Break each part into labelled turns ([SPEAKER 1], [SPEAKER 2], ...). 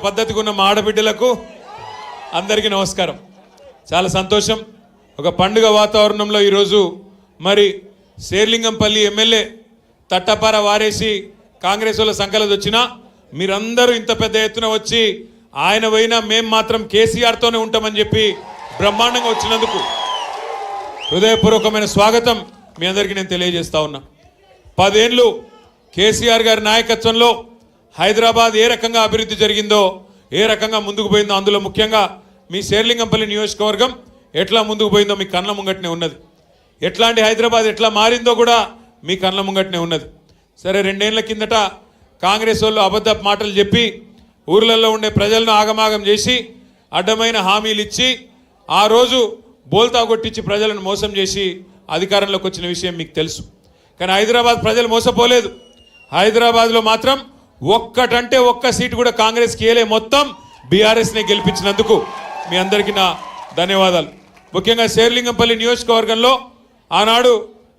[SPEAKER 1] పద్ధతిగా ఉన్న మా ఆడబిడ్డలకు అందరికీ నమస్కారం. చాలా సంతోషం. ఒక పండుగ వాతావరణంలో ఈరోజు మరి శేర్లింగంపల్లి ఎమ్మెల్యే తట్టపార వారేసి కాంగ్రెస్ వాళ్ళ సంకలది వచ్చినా మీరందరూ ఇంత పెద్ద ఎత్తున వచ్చి ఆయన పోయినా మేం మాత్రం కేసీఆర్తోనే ఉంటామని చెప్పి బ్రహ్మాండంగా వచ్చినందుకు హృదయపూర్వకమైన స్వాగతం మీ అందరికీ నేను తెలియజేస్తా ఉన్నా. 10 ఏళ్ళు కేసీఆర్ గారి నాయకత్వంలో హైదరాబాద్ ఏ రకంగా అభివృద్ధి జరిగిందో, ఏ రకంగా ముందుకు పోయిందో, అందులో ముఖ్యంగా మీ శేర్లింగంపల్లి నియోజకవర్గం ఎట్లా ముందుకు పోయిందో మీ కళ్ళ ముంగట్నే ఉన్నది. ఎట్లాంటి హైదరాబాద్ ఎట్లా మారిందో కూడా మీ కళ్ళ ముంగట్నే ఉన్నది. సరే, 2 ఏళ్ల కిందట కాంగ్రెస్ వాళ్ళు అబద్ధపు మాటలు చెప్పి ఊర్లలో ఉండే ప్రజలను ఆగమాగం చేసి అడ్డమైన హామీలు ఇచ్చి ఆ రోజు బోల్తా కొట్టించి ప్రజలను మోసం చేసి అధికారంలోకి వచ్చిన విషయం మీకు తెలుసు. కానీ హైదరాబాద్ ప్రజలు మోసపోలేదు. హైదరాబాద్లో మాత్రం ఒక్కటంటే ఒక్క సీటు కూడా కాంగ్రెస్కి ఇయ్యలే. మొత్తం బీఆర్ఎస్నే గెలిపించినందుకు మీ అందరికీ నా ధన్యవాదాలు. ముఖ్యంగా శేర్లింగంపల్లి నియోజకవర్గంలో ఆనాడు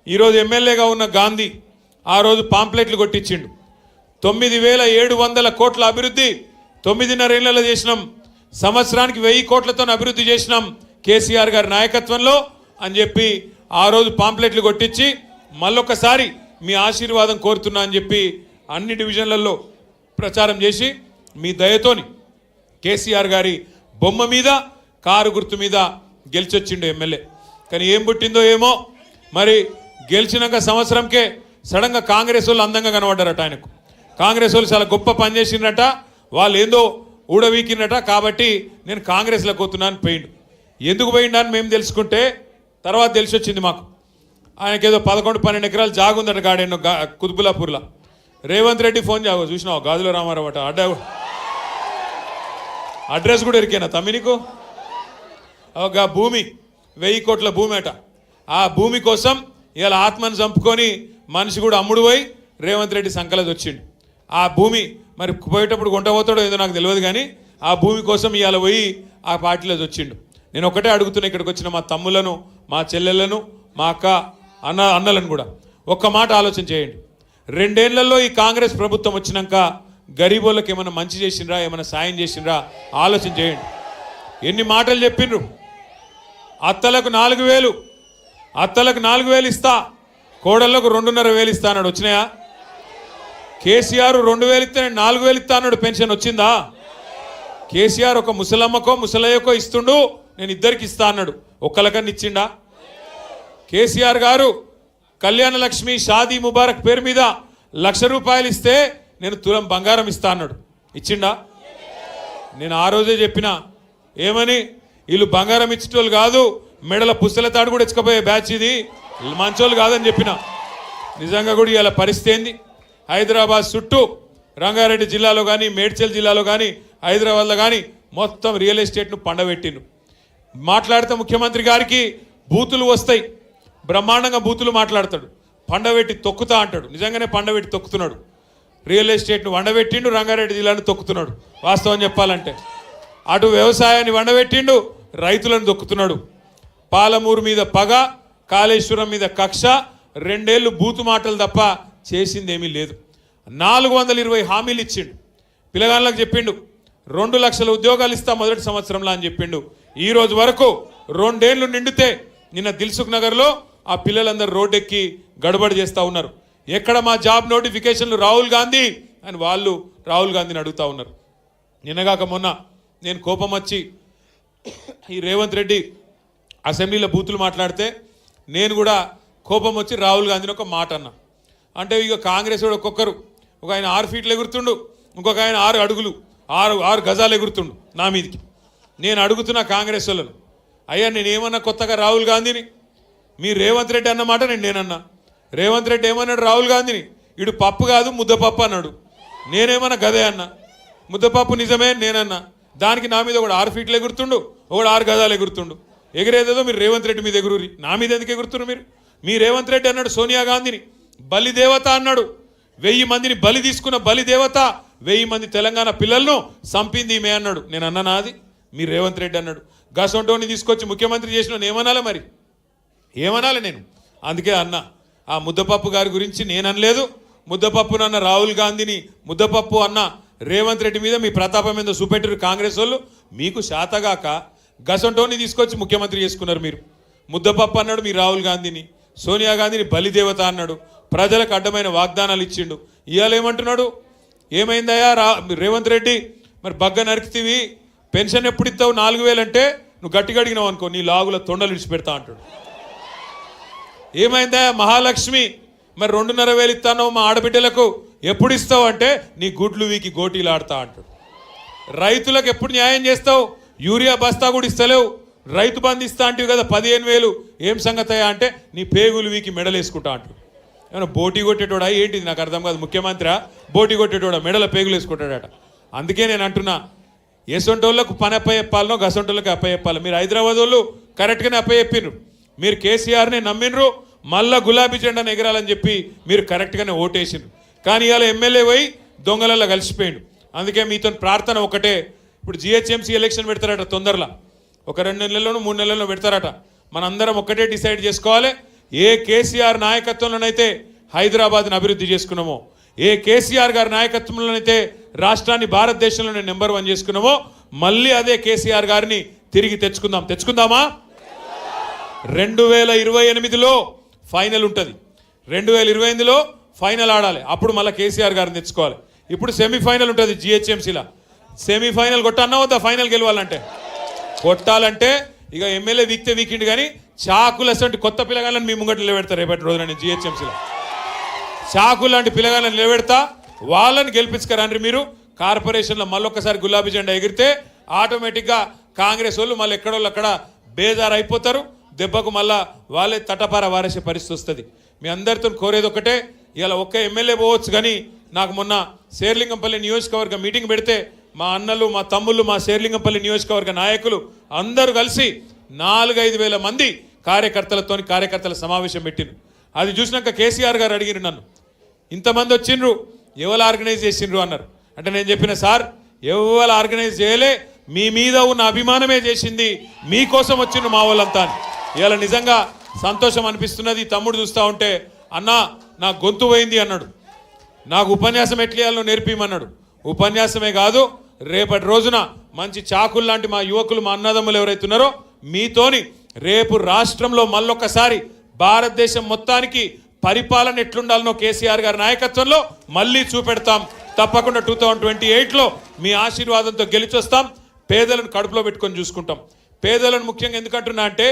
[SPEAKER 1] ఈరోజు ఎమ్మెల్యేగా ఉన్న గాంధీ ఆ రోజు పాంప్లెట్లు కొట్టించిండు. 9,700 కోట్ల అభివృద్ధి 9.5 ఏళ్లలో చేసినాం, సంవత్సరానికి 1000 కోట్లతో అభివృద్ధి చేసినాం కేసీఆర్ గారి నాయకత్వంలో అని చెప్పి ఆ రోజు పాంప్లెట్లు కొట్టించి మళ్ళొకసారి మీ ఆశీర్వాదం కోరుతున్నా అని చెప్పి అన్ని డివిజన్లలో ప్రచారం చేసి మీ దయతోని కేసీఆర్ గారి బొమ్మ మీద కారు గుర్తు మీద గెలిచొచ్చిండు ఎమ్మెల్యే. కానీ ఏం పుట్టిందో ఏమో మరి గెలిచినాక సంవత్సరంకే సడన్గా కాంగ్రెస్ వాళ్ళు అందంగా కనబడ్డారట. ఆయనకు కాంగ్రెస్ వాళ్ళు చాలా గొప్ప పని చేసిండ్రట, వాళ్ళు ఏందో ఊడవీకినట, కాబట్టి నేను కాంగ్రెస్లో పోతున్నాను పోయిండు. ఎందుకు పోయిండా అని మేము తెలుసుకుంటే తర్వాత తెలిసి వచ్చింది మాకు. ఆయనకేదో 11-12 ఎకరాలు జాగుందట గాడెన్నో కుతుబులాపూర్లో. రేవంత్ రెడ్డి ఫోన్ చూసినావు, గాజుల రామారావు అట అడ్రస్ కూడా ఎరికేనా తమ్మి నీకు? ఒక భూమి 1000 కోట్ల భూమి అట. ఆ భూమి కోసం ఇవాళ ఆత్మను చంపుకొని మనిషి కూడా అమ్ముడు పోయి రేవంత్ రెడ్డి సంకలది వచ్చిండు. ఆ భూమి మరి పోయేటప్పుడు కొంట పోతాడో ఏదో నాకు తెలియదు, కానీ ఆ భూమి కోసం ఇవాళ పోయి ఆ పార్టీలోది వచ్చిండు. నేను ఒకటే అడుగుతున్నా, ఇక్కడికి వచ్చిన మా తమ్ములను, మా చెల్లెళ్లను, మా అక్క అన్నలను కూడా ఒక్క మాట ఆలోచన చేయండి. 2 ఏళ్లలో ఈ కాంగ్రెస్ ప్రభుత్వం వచ్చినాక గరీబోళ్ళకి ఏమైనా మంచి చేసిండ్రా, ఏమైనా సాయం చేసిండ్రా ఆలోచన చేయండి. ఎన్ని మాటలు చెప్పిండ్రు. అత్తలకు 4,000 ఇస్తా, కోడళ్లకు 2,500 ఇస్తా అన్నాడు. వచ్చినాయా? కేసీఆర్ 2,000 ఇస్తే 4,000 ఇస్తా అన్నాడు. పెన్షన్ వచ్చిందా? కేసీఆర్ ఒక ముసలమ్మకో ముసలయ్యకో ఇస్తుండు, నేను ఇద్దరికి ఇస్తా అన్నాడు. ఒక్కలకన్నా ఇచ్చిండా? కేసీఆర్ గారు కళ్యాణ లక్ష్మి షాదీ ముబారక్ పేరు మీద 1,00,000 రూపాయలు ఇస్తే నేను తులం బంగారం ఇస్తా అన్నాడు. ఇచ్చిండా? నేను ఆ రోజే చెప్పిన, ఏమని, వీళ్ళు బంగారం ఇచ్చేటోళ్ళు కాదు, మెడల పుస్తల తాడు కూడా ఇచ్చకపోయే బ్యాచ్, ఇది మంచోళ్ళు కాదని చెప్పిన. నిజంగా కూడా ఇలా పరిస్థితి ఏంది? హైదరాబాద్ చుట్టూ రంగారెడ్డి జిల్లాలో కానీ, మేడ్చల్ జిల్లాలో కానీ, హైదరాబాద్లో కానీ మొత్తం రియల్ ఎస్టేట్ను పండబెట్టిండు. మాట్లాడితే ముఖ్యమంత్రి గారికి బూతులు వస్తాయి, బ్రహ్మాండంగా బూతులు మాట్లాడతాడు. పండబెట్టి తొక్కుతా అంటాడు. నిజంగానే పండబెట్టి తొక్కుతున్నాడు. రియల్ ఎస్టేట్ను వండబెట్టిండు, రంగారెడ్డి జిల్లాను తొక్కుతున్నాడు. వాస్తవం చెప్పాలంటే అటు వ్యవసాయాన్ని వండబెట్టిండు, రైతులను తొక్కుతున్నాడు. పాలమూరు మీద పగ, కాళేశ్వరం మీద కక్ష, 2 ఏళ్ళు బూతు మాటలు తప్ప చేసింది ఏమీ లేదు. 420 హామీలు ఇచ్చిండు. పిల్లగాళ్ళకి చెప్పిండు 2 లక్షల ఉద్యోగాలు ఇస్తా మొదటి సంవత్సరంలో అని చెప్పిండు. ఈ రోజు వరకు 2 ఏళ్ళు నిండితే నిన్న దిల్సుఖ్ నగర్లో ఆ పిల్లలందరూ రోడ్డెక్కి గడబడి చేస్తూ ఉన్నారు. ఎక్కడ మా జాబ్ నోటిఫికేషన్లు రాహుల్ గాంధీ అని వాళ్ళు రాహుల్ గాంధీని అడుగుతూ ఉన్నారు. నిన్నగాక మొన్న నేను కోపం వచ్చి ఈ రేవంత్ రెడ్డి అసెంబ్లీలో బూతులు మాట్లాడితే నేను కూడా కోపం వచ్చి రాహుల్ గాంధీని ఒక మాట అన్నా. అంటే ఇక కాంగ్రెస్ వాడు ఒక్కొక్కరు, ఒక ఆయన 6 ఫీట్లు ఎగురుతుండు, ఇంకొక ఆయన 6 అడుగులు 6 గజాలు ఎగురుతుండు నా మీదికి. నేను అడుగుతున్నా కాంగ్రెస్ వాళ్ళను, అయ్యా నేనేమన్నా కొత్తగా రాహుల్ గాంధీని? మీ రేవంత్ రెడ్డి అన్నమాట నేనన్నా. రేవంత్ రెడ్డి ఏమన్నాడు రాహుల్ గాంధీని? ఇడు పప్పు కాదు ముద్దపప్పు అన్నాడు. నేనేమన్నా గదే అన్నా. ముద్దపప్పు నిజమే నేనన్నా. దానికి నా మీద ఒకడు 6 ఫీట్లు ఎగురుతుండు, ఒకడు 6 గజాలు ఎగురుతుండు. ఎగిరేదేదో మీరు రేవంత్ రెడ్డి మీద ఎగురురి, నా మీద ఎందుకు ఎగురుతున్నారు మీరు? మీ రేవంత్ రెడ్డి అన్నాడు సోనియా గాంధీని బలిదేవత అన్నాడు. 1000 మందిని బలి తీసుకున్న బలిదేవత, 1000 మంది తెలంగాణ పిల్లలను చంపింది ఈమె అన్నాడు. నేను అన్నానా? అది మీ రేవంత్ రెడ్డి అన్నాడు. గసంటోని తీసుకొచ్చి ముఖ్యమంత్రి చేసిన ఏమనాలి మరి? ఏమనాలి నేను? అందుకే అన్న, ఆ ముద్దపప్పు గారి గురించి నేను అనలేదు. ముద్దపప్పునన్న రాహుల్ గాంధీని ముద్దపప్పు అన్న రేవంత్ రెడ్డి మీద మీ ప్రతాపం మీద చూపెట్టారు కాంగ్రెస్ వాళ్ళు. మీకు శాతగాక గసంటోని తీసుకొచ్చి ముఖ్యమంత్రి చేసుకున్నారు. మీరు ముద్దపప్పు అన్నాడు మీ రాహుల్ గాంధీని, సోనియా గాంధీని బలిదేవత అన్నాడు, ప్రజలకు అడ్డమైన వాగ్దానాలు ఇచ్చిండు. ఇవాళ ఏమంటున్నాడు? ఏమైందయ్యా రేవంత్ రెడ్డి, మరి బగ్గ నరికితివి, పెన్షన్ ఎప్పుడు ఇస్తావు 4,000 అంటే నువ్వు గట్టిగా అడిగినావు అనుకో నీ లాగుల తొండలు విడిచిపెడతా అంటాడు. ఏమైందా మహాలక్ష్మి, మరి 2,500 ఇస్తాను మా ఆడబిడ్డలకు ఎప్పుడు ఇస్తావు అంటే నీ గుడ్లు వీకి గోటీలు ఆడతా అంటాడు. రైతులకు ఎప్పుడు న్యాయం చేస్తావు? యూరియా బస్తా కూడా ఇస్తలేవు. రైతు బంధు ఇస్తా అంటివి కదా 15,000, ఏం సంగతయా అంటే నీ పేగులు వీకి మెడలేసుకుంటా అంటాడు. ఏమన్నా బోటీ కొట్టేటోడా ఏంటిది నాకు అర్థం కాదు. ముఖ్యమంత్రి బోటీ కొట్టేటోడా మెడల పేగులు వేసుకుంటాడట. అందుకే నేను అంటున్నా, ఎసొంటోళ్ళకు పని అప్పచెప్పాలనో గసొంటోళ్ళకి అప్పచెప్పాలి. మీరు హైదరాబాద్ వాళ్ళు కరెక్ట్గానే అప్పచెప్పిర్రు. మీరు కేసీఆర్ని నమ్మినరు, మళ్ళా గులాబీ జెండాను ఎగరాలని చెప్పి మీరు కరెక్ట్గానే ఓటేసిండ్రు. కానీ ఇవాళ ఎమ్మెల్యే పోయి దొంగలలో కలిసిపోయిండు. అందుకే మీతో ప్రార్థన ఒకటే, ఇప్పుడు జిహెచ్ఎంసీ ఎలక్షన్ పెడతారట తొందరలో, ఒక 2 నెలల్లోనూ 3 నెలల్లో పెడతారట. మనందరం ఒక్కటే డిసైడ్ చేసుకోవాలి, ఏ కేసీఆర్ నాయకత్వంలోనైతే హైదరాబాద్ని అభివృద్ధి చేసుకున్నామో, ఏ కేసీఆర్ గారి నాయకత్వంలోనైతే రాష్ట్రాన్ని భారతదేశంలోనే నెంబర్ 1 చేసుకున్నామో, మళ్ళీ అదే కేసీఆర్ గారిని తిరిగి తెచ్చుకుందామా? 2028లో ఫైనల్ ఉంటుంది, 2028లో ఫైనల్ ఆడాలి. అప్పుడు మళ్ళీ కేసీఆర్ గారిని తెచ్చుకోవాలి. ఇప్పుడు సెమీఫైనల్ ఉంటుంది జిహెచ్ఎంసీలో. సెమీఫైనల్ కొట్టన్నా వద్దా? ఫైనల్ గెలవాలంటే కొట్టాలంటే ఇక ఎమ్మెల్యే వీకిండు కానీ చాకులు అసలు కొత్త పిల్లగాళ్ళని మీ ముంగట నిలబెడతారు. రేపటి రోజున నేను జిహెచ్ఎంసీలో చాకులు లాంటి పిల్లగాళ్ళని నిలబెడతా, వాళ్ళని గెలిపించుకరండి. మీరు కార్పొరేషన్లో మళ్ళొక్కసారి గులాబీ జెండా ఎగిరితే ఆటోమేటిక్గా కాంగ్రెస్ వాళ్ళు మళ్ళీ ఎక్కడోళ్ళు అక్కడ బేజారు అయిపోతారు. దెబ్బకు మళ్ళా వాళ్ళే తటపార వారేసే పరిస్థితి వస్తుంది. మీ అందరితో కోరేది ఒకటే, ఇలా ఒక్క ఎమ్మెల్యే పోవచ్చు కానీ నాకు మొన్న శేర్లింగంపల్లి నియోజకవర్గ మీటింగ్ పెడితే మా అన్నలు, మా తమ్ముళ్ళు, మా శేర్లింగంపల్లి నియోజకవర్గ నాయకులు అందరూ కలిసి 4-5 వేల మంది కార్యకర్తల సమావేశం పెట్టిండ్రు. అది చూసినాక కేసీఆర్ గారు అడిగిరు నన్ను, ఇంతమంది వచ్చిండ్రు ఎవరు ఆర్గనైజ్ చేసిండ్రు అన్నారు. అంటే నేను చెప్పిన, సార్ ఎవరు ఆర్గనైజ్ చేయలే, మీ మీద ఉన్న అభిమానమే చేసింది, మీకోసం వచ్చిండ్రు మా వాళ్ళంతా. ఇవాళ నిజంగా సంతోషం అనిపిస్తున్నది. తమ్ముడు చూస్తూ ఉంటే, అన్నా నా గొంతు పోయింది అన్నాడు, నాకు ఉపన్యాసం ఎట్లేయాలో నేర్పిమన్నాడు. ఉపన్యాసమే కాదు, రేపటి రోజున మంచి చాకులు లాంటి మా యువకులు, మా అన్నదమ్ములు ఎవరైతే ఉన్నారో మీతోని రేపు రాష్ట్రంలో మళ్ళొక్కసారి భారతదేశం మొత్తానికి పరిపాలన ఎట్లుండాలనో కేసీఆర్ గారి నాయకత్వంలో మళ్ళీ చూపెడతాం. తప్పకుండా 2028లో మీ ఆశీర్వాదంతో గెలిచొస్తాం. పేదలను కడుపులో పెట్టుకొని చూసుకుంటాం. పేదలను ముఖ్యంగా ఎందుకంటున్నా అంటే,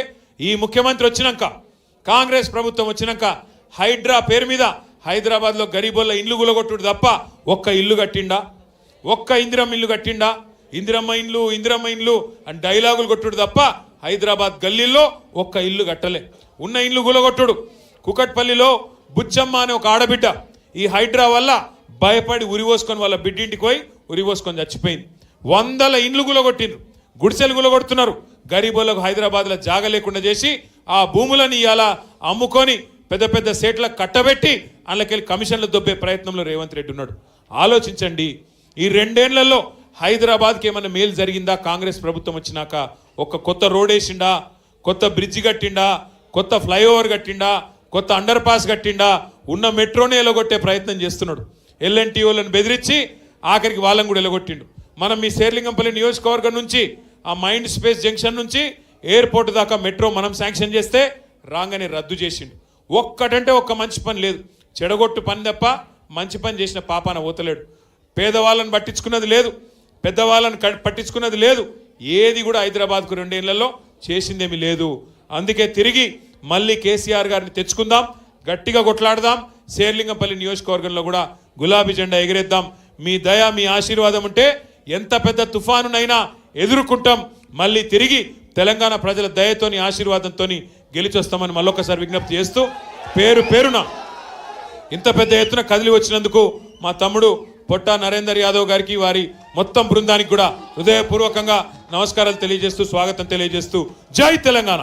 [SPEAKER 1] ఈ ముఖ్యమంత్రి వచ్చినాక, కాంగ్రెస్ ప్రభుత్వం వచ్చినాక హైడ్రా పేరు మీద హైదరాబాద్లో గరీబోళ్ళ ఇల్లు గులగొట్టుడు తప్ప ఒక్క ఇల్లు కట్టిండా? ఒక్క ఇందిరమ్మ ఇల్లు కట్టిండా? ఇందిరమ్మ ఇండ్లు అని డైలాగులు కొట్టుడు తప్ప హైదరాబాద్ గల్లీల్లో ఒక్క ఇల్లు కట్టలే. ఉన్న ఇల్లు గులగొట్టుడు. కుకట్పల్లిలో బుచ్చమ్మ అనే ఒక ఆడబిడ్డ ఈ హైడ్రా వల్ల భయపడి ఉరిపోసుకొని వాళ్ళ బిడ్డింటికి పోయి ఉరిపోసుకొని చచ్చిపోయింది. 100 ఇండ్లు గులగొట్టిండ్రు, గుడిసెలు గులగొడుతున్నారు. గరీబోళ్ళకు హైదరాబాద్లో జాగ లేకుండా చేసి ఆ భూములని ఇవాళ అమ్ముకొని పెద్ద పెద్ద సేట్లకు కట్టబెట్టి అందులోకెళ్ళి కమిషన్లు దొబ్బే ప్రయత్నంలో రేవంత్ రెడ్డి ఉన్నాడు. ఆలోచించండి, ఈ 2 ఏళ్లలో హైదరాబాద్కి ఏమైనా మేలు జరిగిందా? కాంగ్రెస్ ప్రభుత్వం వచ్చినాక ఒక కొత్త రోడ్ వేసిండా, కొత్త బ్రిడ్జి కట్టిండా, కొత్త ఫ్లైఓవర్ కట్టిండా, కొత్త అండర్ పాస్ కట్టిండా? ఉన్న మెట్రోనే ఎలగొట్టే ప్రయత్నం చేస్తున్నాడు. ఎల్ఎన్టీ వాళ్ళని బెదిరించి ఆఖరికి వాళ్ళని కూడా ఎలగొట్టిండు. మనం మీ శేర్లింగంపల్లి నియోజకవర్గం నుంచి ఆ మైండ్ స్పేస్ జంక్షన్ నుంచి ఎయిర్పోర్ట్ దాకా మెట్రో మనం శాంక్షన్ చేస్తే రాగానే రద్దు చేసిండు. ఒక్కటంటే ఒక్క మంచి పని లేదు. చెడగొట్టు పని తప్ప మంచి పని చేసిన పాపాన పోతలేడు. పేదవాళ్ళని పట్టించుకున్నది లేదు, పెద్దవాళ్ళని పట్టించుకున్నది లేదు. ఏది కూడా హైదరాబాద్కు 2 ఏళ్లలో చేసిందేమీ లేదు. అందుకే తిరిగి మళ్ళీ కేసీఆర్ గారిని తెచ్చుకుందాం, గట్టిగా కొట్లాడదాం. శేర్లింగంపల్లి నియోజకవర్గంలో కూడా గులాబీ జెండా ఎగిరేద్దాం. మీ దయ, మీ ఆశీర్వాదం ఉంటే ఎంత పెద్ద తుఫానునైనా ఎదుర్కొంటాం. మళ్ళీ తిరిగి తెలంగాణ ప్రజల దయతోని, ఆశీర్వాదంతోని గెలిచొస్తామని మళ్ళొక్కసారి విజ్ఞప్తి చేస్తూ, పేరున ఇంత పెద్ద ఎత్తున కదిలి వచ్చినందుకు మా తమ్ముడు పొట్టా నరేందర్ యాదవ్ గారికి, వారి మొత్తం బృందానికి కూడా హృదయపూర్వకంగా నమస్కారాలు తెలియజేస్తూ, స్వాగతం తెలియజేస్తూ, జై తెలంగాణ.